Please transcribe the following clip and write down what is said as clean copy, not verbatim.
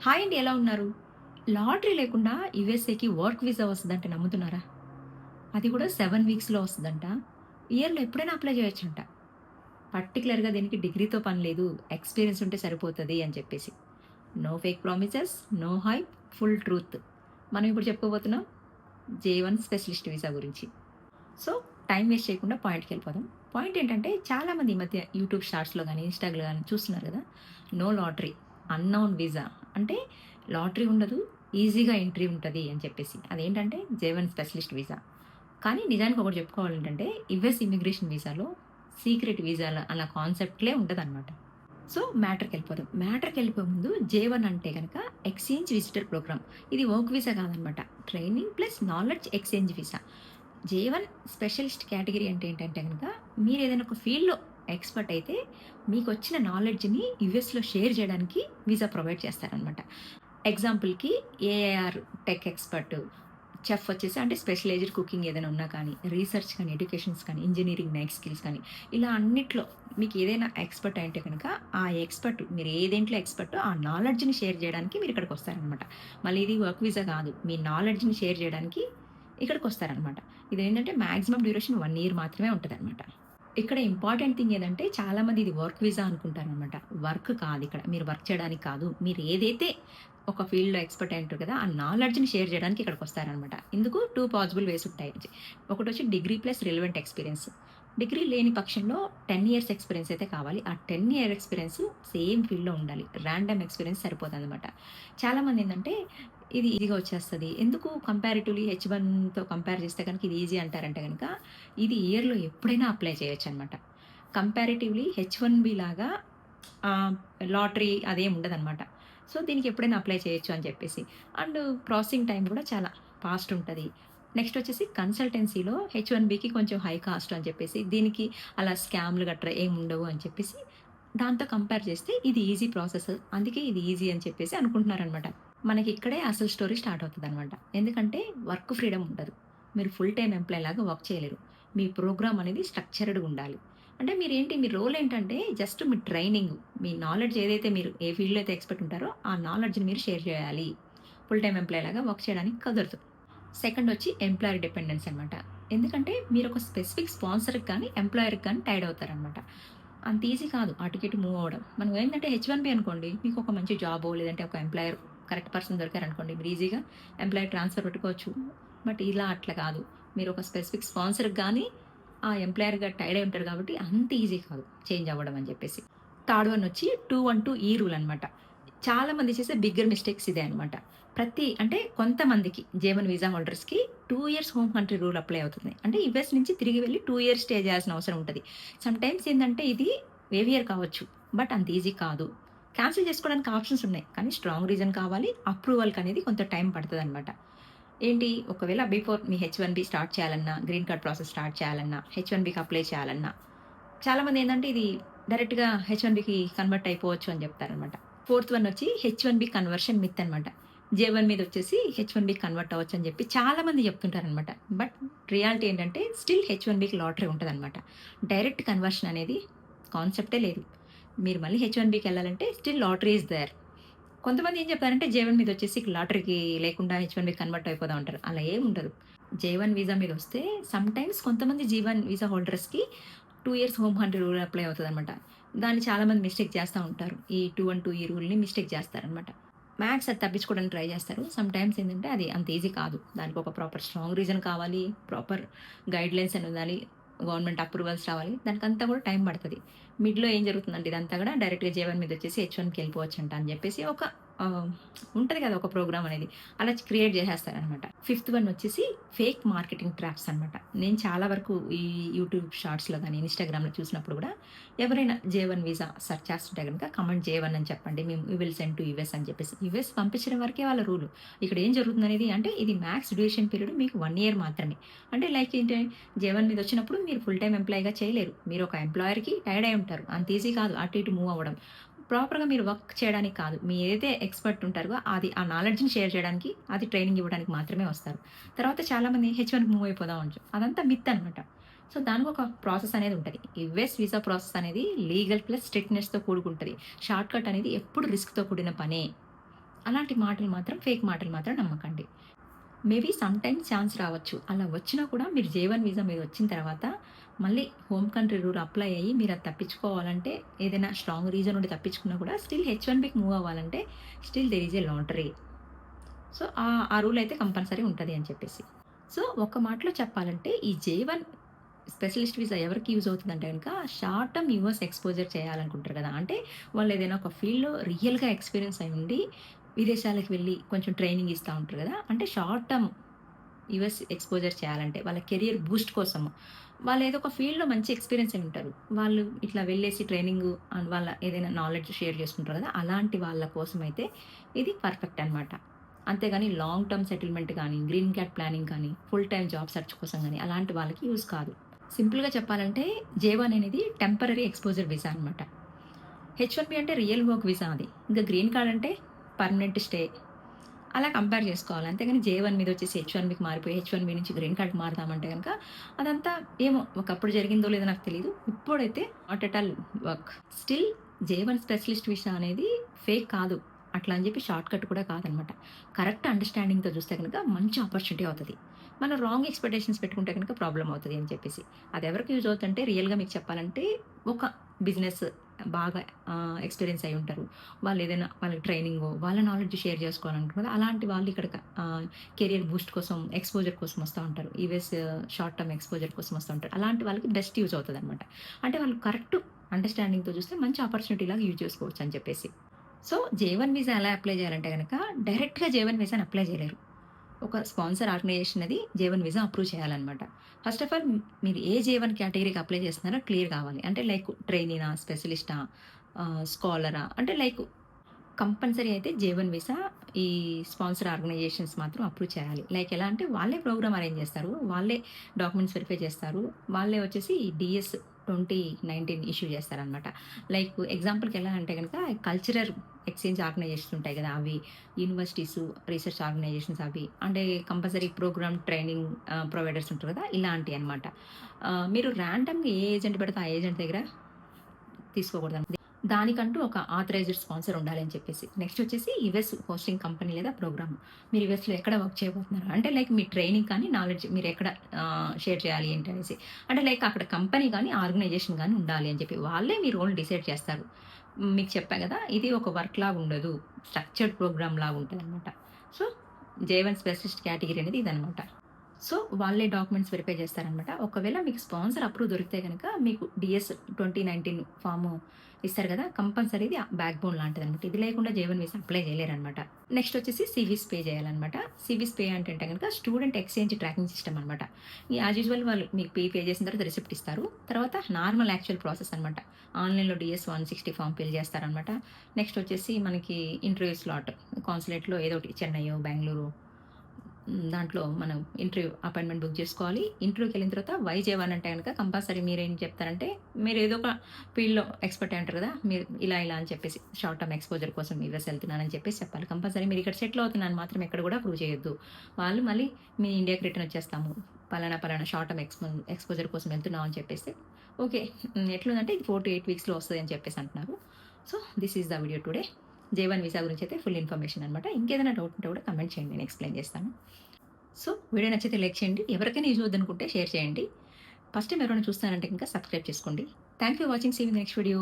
Hi అండి. ఎలా ఉన్నారు? లాటరీ లేకుండా యూఎస్ఏకి వర్క్ వీసా వస్తదంటే నమ్ముతున్నారా? అది కూడా 7 వీక్స్‌లో వస్తదంట. ఇయర్‌లో ఎప్పుడైనా అప్లై చేయొచ్చంట. పర్టిక్యులర్‌గా దీనికి డిగ్రీతో పని లేదు. ఎక్స్‌పీరియన్స్ ఉంటే సరిపోతది అని చెప్పేసి. No fake promises, no hype, full truth. మనం ఇప్పుడు చెప్పుకోబోతున్నాం జే1 స్పెషలిస్ట్ వీసా గురించి. సో, టైం వేస్ట్ చేయకుండా పాయింట్‌కెళ్ళిపోదాం. పాయింట్ ఏంటంటే చాలామంది ఈ మధ్య యూట్యూబ్ షార్ట్స్‌లో గాని, ఇన్‌స్టాలో గాని చూస్తున్నారు కదా! నో లాటరీ, అన్‌నోన్ వీసా అంటే లాటరీ ఉండదు, ఈజీగా ఎంట్రీ ఉంటది అని చెప్పేసి. అదేంటంటే జే1 స్పెషలిస్ట్ వీసా. కానీ నిజానికి ఒకటి చెప్పుకోవాలేంటంటే యూఎస్ ఇమిగ్రేషన్ వీసాలో సీక్రెట్ వీసాల అన్న కాన్సెప్ట్‌లే ఉంటదనమాట. సో, మ్యాటర్‌కెళ్ళిపోదాం. మ్యాటర్‌కెళ్ళిపోయే ముందు జే1 అంటే గనక ఎక్స్‌చేంజ్ విజిటర్ ప్రోగ్రామ్. ఇది వర్క్ వీసా కాదనమాట. Training plus knowledge exchange visa. J one specialist category అంటే ఏంటంటే గనక మీరేదైనా ఒక ఫీల్డ్‌లో ఎక్స్‌పర్ట్ అయితే మీకొచ్చిన నాలెడ్జ్‌ని యూఎస్‌లో షేర్ చేయడానికి వీసా ప్రొవైడ్ చేస్తారనమాట. ఎగ్జాంపుల్‌కి ఏఐఆర్ టెక్ ఎక్స్‌పర్ట్, చెఫ్ వచ్చేసి అంటే స్పెషలైజ్డ్ కుకింగ్ ఏదైనా ఉన్నా కానీ, రీసెర్చ్ కానీ, ఎడ్యుకేషన్స్ కానీ, ఇంజినీరింగ్ నెక్స్ట్ స్కిల్స్ కానీ, ఇలా అన్నిట్లో మీకు ఏదైనా ఎక్స్‌పర్ట్ అయింటే గనక, ఆ ఎక్స్‌పర్ట్ మీరు ఏ దేంట్లో ఎక్స్‌పర్టో ఆ నాలెడ్జ్‌ని షేర్ చేయడానికి మీరిక్కడికొస్తారనమాట. మళ్ళీ ఇది వర్క్ వీసా కాదు. మీ నాలెడ్జ్‌ని షేర్ చేయడానికి ఇక్కడికొస్తారనమాట. ఇదేంటంటే మాక్సిమం డ్యూరేషన్ 1 ఇయర్ మాత్రమే ఉంటదనమాట. ఇక్కడ ఇంపార్టెంట్ థింగ్ ఏదంటే చాలామంది ఇది వర్క్ వీసా అనుకుంటారనమాట. వర్క్ కాదిక్కడ. మీరు వర్క్ చేయడానికి కాదు. మీరు ఏదైతే ఒక ఫీల్డ్‌లో ఎక్స్‌పర్ట్ అయి ఉంటారు కదా! ఆ నాలెడ్జ్‌ని షేర్ చేయడానికి ఇక్కడికొస్తారనమాట. ఇందుకు 2 పాసిబుల్ వేస్ ఉంటాయి. ఒకటొచ్చి degree plus relevant experience. Degree లేని పక్షంలో 10 ఇయర్స్ ఎక్స్‌పీరియన్స్ అయితే కావాలి. ఆ 10 ఇయర్ ఎక్స్‌పీరియన్స్ సేమ్ ఫీల్డ్‌లో ఉండాలి. రాండమ్ ఎక్స్‌పీరియన్స్ సరిపోదనమాట. చాలామంది ఏందంటే ఇది ఈజీగా వచ్చేస్తది. ఎందుకు కంపారిటివ్‌లీ హెచ్1తో కంపేర్ చేస్తే గనుక ఇది ఈజీ అంటారంటే గనుక ఇది ఇయర్‌లో ఎప్పుడైనా అప్లై చేయొచ్చనమాట. కంపారిటివ్‌లీ హెచ్1బీ లాగా ఆహ్, లాటరీ అదేం ఉండదనమాట. సో, దీనికి ఎప్పుడైనా అప్లై చేయొచ్చు అని చెప్పేసి. అండ్ ప్రాసెసింగ్ టైమ్ కూడా చాలా ఫాస్ట్ ఉంటది. నెక్స్ట్ వచ్చేసి కన్సల్టెన్సీలో హెచ్1బీకి కొంచెం హై కాస్ట్ అని చెప్పేసి, దీనికి అలా స్కామ్‌లు గట్రా ఏమి ఉండవు అని చెప్పేసి, దాంతో కంపేర్ చేస్తే ఇది ఈజీ ప్రాసెస్. అందుకే ఇది ఈజీ అని చెప్పేసి అనుకుంటున్నారనమాట. మనకి ఇక్కడే అసలు స్టోరీ స్టార్ట్ అవుతదనమాట. ఎందుకంటే వర్క్ ఫ్రీడమ్ ఉండదు. మీరు ఫుల్ టైమ్ ఎంప్లాయ్ లాగా వర్క్ చేయలేరు. మీ ప్రోగ్రామ్ అనేది స్ట్రక్చర్డ్‌గా ఉండాలి. అంటే మీరేంటి మీ రోల్ ఏంటంటే జస్ట్ మీ ట్రైనింగ్, మీ నాలెడ్జ్ ఏదైతే మీరు ఏ ఫీల్డ్‌లో అయితే ఎక్స్‌పర్ట్ ఉంటారో ఆ నాలెడ్జ్‌ని మీరు షేర్ చేయాలి. ఫుల్ టైమ్ ఎంప్లాయ్ లాగా వర్క్ చేయడానికి కుదరదు. సెకండ్ వచ్చి ఎంప్లాయర్ డిపెండెన్స్ అనమాట. ఎందుకంటే మీరొక స్పెసిఫిక్ స్పాన్సర్‌కి గాని, ఎంప్లాయర్‌కి గాని టైడ్ అవుతారనమాట. అంత ఈజీ కాదు అటు ఇటు మూవ్ అవ్వడం. మనం ఏంటంటే హెచ్1బీ అనుకోండి, మీకు ఒక మంచి జాబో లేదంటే ఒక ఎంప్లాయర్ కరెక్ట్ పర్సన్ దొరికారనుకోండి, మీరు ఈజీగా ఎంప్లాయర్ ట్రాన్స్‌ఫర్ పెట్టుకోవచ్చు. బట్ ఇలా అట్లా కాదు. మీరు ఒక స్పెసిఫిక్ స్పాన్సర్‌కి గాని, ఆ ఎంప్లాయర్‌గా టైడ్ అయి ఉంటారు కాబట్టి అంత ఈజీ కాదు చేంజ్ అవ్వడం అని చెప్పేసి. థర్డ్ వన్ వచ్చి 212 ఈ రూల్ అనమాట. చాలా మంది చేసే బిగ్గర్ మిస్టేక్స్ ఇదే అనమాట. అంటే కొంతమందికి జే1 వీసా హోల్డర్స్‌కి 2 years home country rule apply అవుతుంది. అంటే యూఎస్ నుంచి తిరిగి వెళ్లి 2 ఇయర్స్ స్టే చేయాల్సిన అవసరం ఉంటది. సమ్‌టైమ్స్ ఏందంటే ఇది వేవియర్ కావచ్చు. బట్ అంత ఈజీ కాదు. క్యాన్సిల్ చేసుకోవడానికి ఆప్షన్స్ ఉన్నాయి. కానీ స్ట్రాంగ్ రీజన్ కావాలి. అప్రూవల్‌కనేది కొంత టైం పడతదనమాట. ఏంటి ఒకవేళ బిఫోర్ మీ హెచ్1బీ స్టార్ట్ చేయాలన్నా, గ్రీన్ కార్డ్ ప్రాసెస్ స్టార్ట్ చేయాలన్నా, హెచ్1బీకి అప్లై చేయాలన్నా, చాలామంది ఏందంటే ఇది డైరెక్ట్‌గా హెచ్1బీకి కన్వర్ట్ అయిపోవచ్చు అని చెప్తారనమాట. ఫోర్త్ వన్ వచ్చి హెచ్1బీ కన్వర్షన్ మిత్ అనమాట. జే1 మీద వచ్చేసి హెచ్1బీకి కన్వర్ట్ అవ్వచ్చు అని చెప్పి చాలామంది చెప్తుంటారనమాట. బట్ రియాలిటీ ఏంటంటే స్టిల్ హెచ్1బీకి లాటరీ ఉంటదనమాట. డైరెక్ట్ కన్వర్షన్ అనేది కాన్సెప్టే లేదు. మీరు మళ్ళీ హెచ్1బీకి వెళ్ళాలంటే స్టిల్ లాటరీ ఈస్ దేర్. కొంతమంది ఏం చెప్తారంటే జే1 మీద వచ్చేసి లాటరీకి లేకుండా హెచ్1బీకి కన్వర్ట్ అయిపోదాం అంటారు. అలా ఏముండదు. జే1 వీసా మీద వస్తే సమ్‌టైమ్స్ కొంతమంది జీ1 వీసా హోల్డర్స్‌కి 2 years home country rule apply అవుతదనమాట. దాన్ని చాలామంది మిస్టేక్ చేస్తా ఉంటారు. ఈ 212 ఈ రూల్‌ని మిస్టేక్ చేస్తారనమాట. మ్యాక్స్ అది తప్పించుకోవడానికి ట్రై చేస్తారు. సమ్‌టైమ్స్ ఏంటంటే అది అంత ఈజీ కాదు. దానికి ఒక ప్రాపర్ స్ట్రాంగ్ రీజన్ కావాలి. ప్రాపర్ గైడ్‌లైన్స్ అని ఉండాలి. గవర్నమెంట్ అప్రూవల్స్ రావాలి. దానికంతా కూడా టైం పడతది. మిడ్‌లో ఏం జరుగుతుందంటే ఇదంతా కూడా డైరెక్ట్‌గా జే1 మీద వచ్చేసి హెచ్1కి వెళ్ళిపోవచ్చంట అని చెప్పేసి ఒక ఆహ్, ఉంటది కదా! ఒక ప్రోగ్రామ్ అనేది. అలా క్రియేట్ చేసేస్తారనమాట. ఫిఫ్త్ వన్ వచ్చేసి ఫేక్ మార్కెటింగ్ ట్రాప్స్ అనమాట. నేను చాలా వరకు ఈ యూట్యూబ్ షార్ట్స్‌లో గాని, ఇన్‌స్టాగ్రామ్‌లో చూసినప్పుడు కూడా ఎవరైనా జే1 వీసా సెర్చ్ చేస్తుంటే గనుక కమెంట్ జే1 అని చెప్పండి. మేము we will send to US అని చెప్పేసి. యూఎస్ పంపించడం వరకే వాళ్ళ రూలు. ఇక్కడ ఏం జరుగుతుందనేది అంటే ఇది మాక్స్ డ్యూరేషన్ పీరియడ్ మీకు 1 ఇయర్ మాత్రమే. అంటే లైక్ ఏంటి జే1 మీద వచ్చినప్పుడు మీరు ఫుల్ టైమ్ ఎంప్లాయీగా చేయలేరు. మీరు ఒక ఎంప్లాయర్‌కి టైర్డ్ అయి ఉంటారు. అంత ఈజీ కాదు అటు ఇటు మూవ్ అవ్వడం. ప్రాపర్‌గా మీరు వర్క్ చేయడానికి కాదు. మీ ఏదైతే ఎక్స్‌పర్ట్ ఉంటారో అది ఆ నాలెడ్జ్‌ని షేర్ చేయడానికి, అది ట్రైనింగ్ ఇవ్వడానికి మాత్రమే వస్తారు. తర్వాత చాలామంది హెచ్1కి మూవ్ అయిపోదాం అంటారు. అదంతా మిత్ అనమాట. సో, దానికి ఒక ప్రాసెస్ అనేది ఉంటది. యూఎస్ వీసా ప్రాసెస్ అనేది లీగల్ ప్లస్ స్ట్రిక్ట్‌నెస్‌తో కూడుకుంటది. షార్ట్‌కట్ అనేది ఎప్పుడు రిస్క్‌తో కూడిన పనే. అలాంటి మాటలు మాత్రం ఫేక్ మాటలు మాత్రం నమ్మకండి. మేబీ సమ్‌టైమ్స్ ఛాన్స్ రావచ్చు. అలా వచ్చినా కూడా మీరు జే1 వీసా మీద వచ్చిన తర్వాత మళ్ళీ హోమ్ కంట్రీ రూల్ అప్లై అయ్యి మీరది తప్పించుకోవాలంటే ఏదైనా స్ట్రాంగ్ రీజన్ ఉండి తప్పించుకున్నా కూడా స్టిల్ హెచ్1బీకి మూవ్ అవ్వాలంటే still there is a lottery. So, ఆ రూల్ అయితే కంపల్సరీ ఉంటది అని చెప్పేసి. సో, ఒక్క మాటలో చెప్పాలంటే ఈ జే1 స్పెషలిస్ట్ వీసా ఎవరికి యూజ్ అవుతుందంటే గనక షార్ట్ టర్మ్ యూఎస్ ఎక్స్‌పోజర్ చేయాలనుకుంటారు కదా! అంటే వాళ్ళు ఏదైనా ఒక ఫీల్డ్‌లో రియల్‌గా ఎక్స్‌పీరియన్స్ అయ్యి ఉండి విదేశాలకు వెళ్లి కొంచెం ట్రైనింగ్ ఇస్తా ఉంటారు కదా! అంటే షార్ట్ టర్మ్ యూఎస్ ఎక్స్‌పోజర్ చేయాలంటే వాళ్ళ కెరియర్ బూస్ట్ కోసము. వాళ్ళు ఏదో ఒక ఫీల్డ్‌లో మంచి ఎక్స్‌పీరియన్స్ అయ్యి ఉంటారు. వాళ్ళు ఇట్లా వెళ్ళేసి ట్రైనింగు అండ్ వాళ్ళ ఏదైనా నాలెడ్జ్ షేర్ చేసుకుంటారు కదా! అలాంటి వాళ్ళ కోసమైతే ఇది పర్ఫెక్ట్ అనమాట. అంతేగాని లాంగ్ టర్మ్ సెటిల్‌మెంట్ గానీ, గ్రీన్ కార్డ్ ప్లానింగ్ కానీ, ఫుల్ టైమ్ జాబ్ సెర్చ్ కోసం గానీ అలాంటి వాళ్ళకి యూజ్ కాదు. సింపుల్‌గా చెప్పాలంటే జే1 అనేది టెంపరరీ ఎక్స్‌పోజర్ వీసా అనమాట. హెచ్1బీ అంటే రియల్ వర్క్ వీసా అది. ఇంకా గ్రీన్ కార్డ్ అంటే పర్మనెంట్ స్టే. అలా కంపేర్ చేసుకోవాలి. అంతేగాని జే1 మీదొచ్చేసి హెచ్1బీకి మారిపోయి హెచ్1బీ నుంచి గ్రీన్ కార్డ్‌కి మారదామంటే గనక అదంతా ఏమో ఒకప్పుడు జరిగిందో లేదో నాకు తెలీదు. ఇప్పుడైతే not at all work. Still J one specialist visa అనేది ఫేక్ కాదు. అట్లా అని చెప్పి షార్ట్ కట్ కూడా కాదనమాట. కరెక్ట్ అండర్‌స్టాండింగ్‌తో చూస్తే గనక మంచి ఆపర్చునిటీ అవుతది. మనం రాంగ్ ఎక్స్‌పెక్టేషన్స్ పెట్టుకుంటే గనక ప్రాబ్లమ్ అవుతది అని చెప్పేసి. అది ఎవరికి యూజ్ అవుతుందంటే రియల్‌గా మీకు చెప్పాలంటే ఒక బిజినెస్ బాగా ఎక్స్‌పీరియన్స్ అయ్యి ఉంటారు. వాళ్ళేదైనా వాళ్ళకి ట్రైనింగో, వాళ్ళ నాలెడ్జ్ షేర్ చేసుకోవాలనుకుంటారు కదా! అలాంటి వాళ్ళు ఇక్కడికి కెరియర్ బూస్ట్ కోసం, ఎక్స్‌పోజర్ కోసం వస్తా ఉంటారు. యూఎస్ షార్ట్ టర్మ్ ఎక్స్‌పోజర్ కోసం వస్తా ఉంటారు. అలాంటి వాళ్ళకి బెస్ట్ యూజ్ అవుతదనమాట. అంటే వాళ్ళు కరెక్ట్ అండర్‌స్టాండింగ్‌తో చూస్తే మంచి ఆపర్చునిటీ లాగా యూజ్ చేసుకోవచ్చు అని చెప్పేసి. సో, జే1 వీసా ఎలా అప్లై చేయాలంటే గనక డైరెక్ట్‌గా జే1 వీసాని అప్లై చేయలేరు. ఒక స్పాన్సర్ ఆర్గనైజేషన్ అది జే1 వీసా అప్రూవ్ చేయాలనమాట. ఫస్ట్ ఆఫ్ ఆల్ మీరు ఏ జే1 కేటగిరీకి అప్లై చేస్తున్నారో క్లియర్ కావాలి. అంటే లైక్ ట్రైనీనా? స్పెషలిస్టా? స్కాలరా? అంటే లైక్ కంపల్సరీ అయితే జే1 వీసా ఈ స్పాన్సర్ ఆర్గనైజేషన్స్ మాత్రం అప్రూవ్ చేయాలి. లైక్ ఎలా అంటే వాళ్ళే ప్రోగ్రామ్ అరేంజ్ చేస్తారు. వాళ్ళే డాక్యుమెంట్స్ వెరిఫై చేస్తారు. వాళ్ళే వచ్చేసి డీఎస్ 2019 ఇష్యూ చేస్తారనమాట. లైక్ ఎగ్జాంపుల్‌కి ఎలా అంటే గనక కల్చరల్ ఎక్స్‌చేంజ్ ఆర్గనైజేషన్స్ ఉంటాయి కదా! అవి యూనివర్సిటీసు, రీసెర్చ్ ఆర్గనైజేషన్స్ అవి. అంటే కంపల్సరీ ప్రోగ్రామ్ ట్రైనింగ్ ప్రొవైడర్స్ ఉంటారు కదా! ఇలాంటియనమాట. మీరు ర్యాండమ్‌గా ఏ ఏజెంట్ పెడితే ఆ ఏజెంట్ దగ్గర తీసుకోకూడదనమాట. దానికంటూ ఒక ఆథరైజ్డ్ స్పాన్సర్ ఉండాలి అని చెప్పేసి. నెక్స్ట్ వచ్చేసి యూఎస్ హోస్టింగ్ కంపెనీ లేదా ప్రోగ్రామ్. మీరు యూఎస్‌లో ఎక్కడ వర్క్ చేయబోతున్నారు? అంటే లైక్ మీ ట్రైనింగ్ కానీ, నాలెడ్జ్ మీరు ఎక్కడ షేర్ చేయాలి ఏంటి అనేసి. అంటే లైక్ అక్కడ కంపెనీ గాని, ఆర్గనైజేషన్ గాని ఉండాలి అని చెప్పి. వాళ్ళే మీ రోల్ డిసైడ్ చేస్తారు. మీకు చెప్పా గదా! ఇది ఒక వర్క్ లాగా ఉండదు. స్ట్రక్చర్డ్ ప్రోగ్రామ్ లాగా ఉంటదనమాట. సో, జే1 స్పెషలిస్ట్ కేటగిరీ అనేది ఇదనమాట. సో, వాళ్ళే డాక్యుమెంట్స్ వెరిఫై చేస్తారనమాట. ఒకవేళ మీకు స్పాన్సర్ అప్రూవ్ దొరికితే గనక మీకు డీఎస్ 2019 ఫార్మ్ ఇస్తారు గదా! కంపల్సరీది బ్యాక్‌బోన్ లాంటిదనమాట. ఇది లేకుండా జే1 వీసా అప్లై చేయలేరనమాట. నెక్స్ట్ వచ్చేసి సీవీస్ పే చేయాలనమాట. సీవీస్ పే అంటే గనక స్టూడెంట్ ఎక్స్‌చేంజ్ ట్రాకింగ్ సిస్టమ్ అనమాట. యాజ్ యూజువల్ వాళ్ళు మీకు పే చేసిన తర్వాత రిసిప్ట్ ఇస్తారు. తర్వాత నార్మల్ యాక్చువల్ ప్రాసెస్ అనమాట. ఆన్‌లైన్‌లో డీఎస్ 160 ఫార్మ్ ఫిల్ చేస్తారనమాట. నెక్స్ట్ వచ్చేసి మనకి ఇంటర్వ్యూ స్లాట్ కాన్సులేట్‌లో ఏదో ఒకటి చెన్నైయో, బెంగుళూరు దాంట్లో మనం ఇంటర్వ్యూ అపాయింట్‌మెంట్ బుక్ జేసుకోవాలి. ఇంటర్వ్యూకెళ్ళిన తర్వాత వైజేవన్ అంటే గనక కంపల్సరీ మీరేం చెప్తారంటే, మీరు ఏదో ఒక ఫీల్డ్‌లో ఎక్స్‌పర్ట్ అయి ఉంటారు గదా! మీరు ఇలా అని చెప్పేసి షార్ట్ టర్మ్ ఎక్స్‌పోజర్ కోసం యూఎస్ ఎళ్తున్నానని చెప్పేసి చెప్పాలి. కంపల్సరీ మీరు ఇక్కడ సెటిల్ అవుతున్నానని మాత్రం ఎక్కడ గూడా ప్రూవ్ చేయొద్దు. వాళ్ళు మళ్ళీ మీ ఇండియాకి రిటర్న్ వచ్చేస్తాము. పలానా షార్ట్ టర్మ్ ఎక్స్‌పోజర్ కోసం వెళ్తున్నాం అని చెప్పేస్తే, ఓకే. ఎట్లుందంటే ఇది 4-8 వీక్స్‌లో వస్తది అని చెప్పేసి అంటున్నారు. So, this is the video today. J one visa గురించి అయితే ఫుల్ ఇన్ఫర్మేషన్ అనమాట. ఇంకేదైనా డౌట్ ఉంటే కూడా కమెంట్ చేయండి. నేను ఎక్స్‌ప్లెయిన్ చేస్తాను. సో, వీడియో నచ్చితే లైక్ చేయండి. ఎవరికైనా యూజ్ అవుద్దనుకుంటే షేర్ చేయండి. ఫస్ట్ టైమ్ ఎవరైనా చూస్తున్నారంటే గనుక సబ్స్క్రైబ్ చేసుకోండి. Thank you for watching. See you in the next video.